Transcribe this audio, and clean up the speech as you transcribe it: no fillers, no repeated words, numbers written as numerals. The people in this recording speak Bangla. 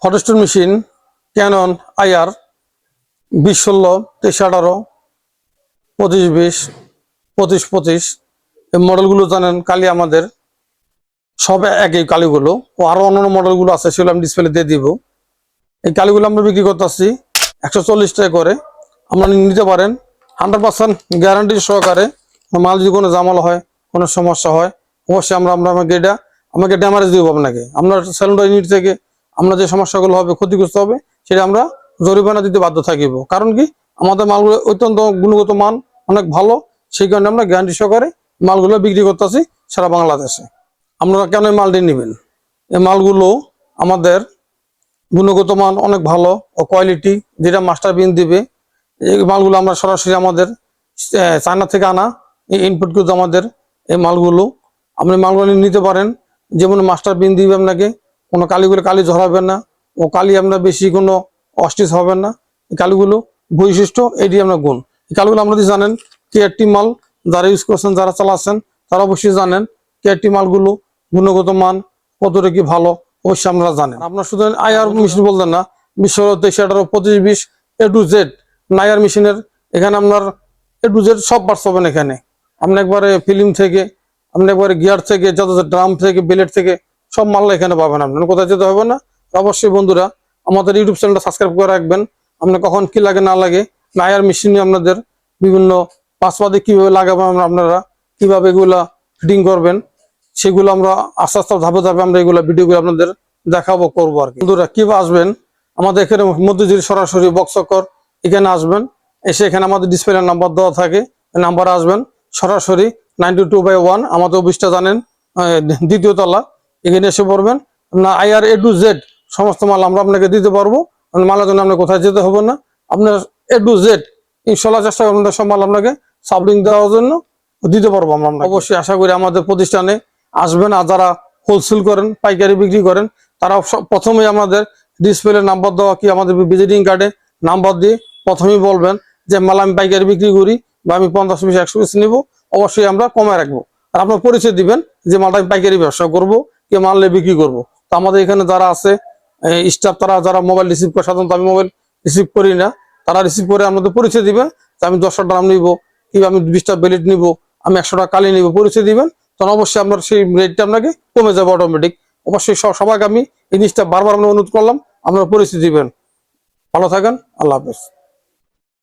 ফটোস্টোর মেশিন ক্যানন IR 2016, 2318, 2520, 2525 এই মডেলগুলো জানেন। কালি আমাদের সব একই কালিগুলো, ও আরো অন্যান্য মডেলগুলো আছে, সেগুলো আমি ডিসপ্লে দিয়ে দিব। এই কালিগুলো আমরা বিক্রি করতেছি 140 টাকা করে। আমরা নিতে পারেন 100% গ্যারান্টি সহকারে। মাল যদি কোনো জামালা হয়, কোনো সমস্যা হয়, অবশ্যই আমাকে ড্যামারেজ দিব আপনাকে। আপনার সেলুন ইউনিট থেকে আমরা যে সমস্যাগুলো হবে, ক্ষতিগ্রস্ত হবে, সেটা আমরা জরিমানা দিতে বাধ্য থাকিব। কারণ কি, আমাদের মালগুলো অত্যন্ত গুণগত মান অনেক ভালো, সেই কারণে আমরা গ্যারান্টি সহকারে মালগুলো বিক্রি করতেছি সারা বাংলাদেশে। আপনারা কেন এই মালটি নেবেন? এই মালগুলো আমাদের গুণগত মান অনেক ভালো ও কোয়ালিটি, যেটা মাস্টার বিন দিবে। এই মালগুলো আমরা সরাসরি আমাদের চায়না থেকে আনা, এই ইনপুট কিন্তু আমাদের এই মালগুলো। আপনি মালগুলো নিতে পারেন, যেমন মাস্টার বিন দিবে আপনাকে, কোনো কালি ঝরাবেন না, ও কালি আপনার বেশি কোনো অস্টিস হবেন না। এই কালিগুলো বৈশিষ্ট্য, এটি আপনার গুণ। এই কালিগুলো আপনারা জানেন, কেআরটি মাল যারা ইউজ করছেন, যারা চালাচ্ছেন, তারা অবশ্যই জানেন কেআরটি মালগুলো গুণগত মান কতটা কি ভালো, অবশ্যই আপনারা জানেন। আপনার শুধু IR মেশিন বলতেন না, 2016, 2318, 2520 A to Z IR মেশিনের এখানে আপনার A to Z সব পার্টস পাবেন এখানে। আপনি একবারে ফিল্ম থেকে, আপনি একবারে গিয়ার থেকে, যত ড্রাম থেকে, বেলেট থেকে সব মাল এখানে পাবেন। আপনার কোথায় যেতে হবে না। অবশ্যই বন্ধুরা আমাদের ইউটিউব চ্যানেলটা সাবস্ক্রাইব করে রাখবেন। আপনার কখন কি লাগে না লাগে, IR মেশিনে আপনাদের বিভিন্ন পাসওয়ার্ডে কিভাবে লাগাবেন, আপনারা কিভাবে এগুলা ফিটিং করবেন, সেগুলো আমরা আস্তে আস্তে ধাপে ধাপে আমরা এগুলো ভিডিওগুলো আপনাদের দেখাবো, করবো আর কি। বন্ধুরা কিভাবে আসবেন, আমাদের এখানে মধ্যজির সরাসরি বক্সকর এখানে আসবেন। এসে এখানে আমাদের ডিসপ্লে নাম্বার দেওয়া থাকে, নাম্বারে আসবেন। সরাসরি 92/1 আমাদের অফিসটা জানেন, দ্বিতীয় তলা। এখানে এসে পড়বেন। আপনার IR A to Z সমস্ত মাল আমরা আপনাকে দিতে পারবো। মালের জন্য আপনার কোথায় যেতে হবে না। আপনার A to Z ইনশাল্লাহ চেষ্টা করবেন সব মাল আপনাকে সাবলিং দেওয়ার জন্য দিতে পারবো আমরা। অবশ্যই আশা করি আমাদের প্রতিষ্ঠানে আসবেন। আর যারা হোলসেল করেন, পাইকারি বিক্রি করেন, তারা প্রথমেই আমাদের ডিসপ্লে নাম্বার দেওয়া কি আমাদের ভিজিটিং কার্ডে নাম্বার দিয়ে প্রথমেই বলবেন যে মাল আমি পাইকারি বিক্রি করি, বা আমি 50 পিস 100 পিস নিবো। অবশ্যই আমরা কমায় রাখবো। আর আপনার পরিচয় দিবেন যে মালটা আমি পাইকারি ব্যবসা করবো, কি মাল বিক্রি করবো। তো আমাদের এখানে যারা আছে স্টাফ, তারা যারা মোবাইল রিসিভ করে, সাধারণত আমি মোবাইল রিসিভ করি না, তারা রিসিভ করে আমাদের পরিচয় দিবেন যে আমি 10টা ড্রাম নিবো, কিংবা আমি 20টা বেলেট নিবো, আমি 100টা কালি নিবো, পরিচয় দিবেন। তখন অবশ্যই আপনার সেই রেটটা আপনাকে কমে যাবে অটোমেটিক। অবশ্যই সবাইকে আমি এই জিনিসটা বারবার অনুরোধ করলাম, আপনারা পরিচয় দিবেন। ভালো থাকেন, আল্লাহ হাফেজ।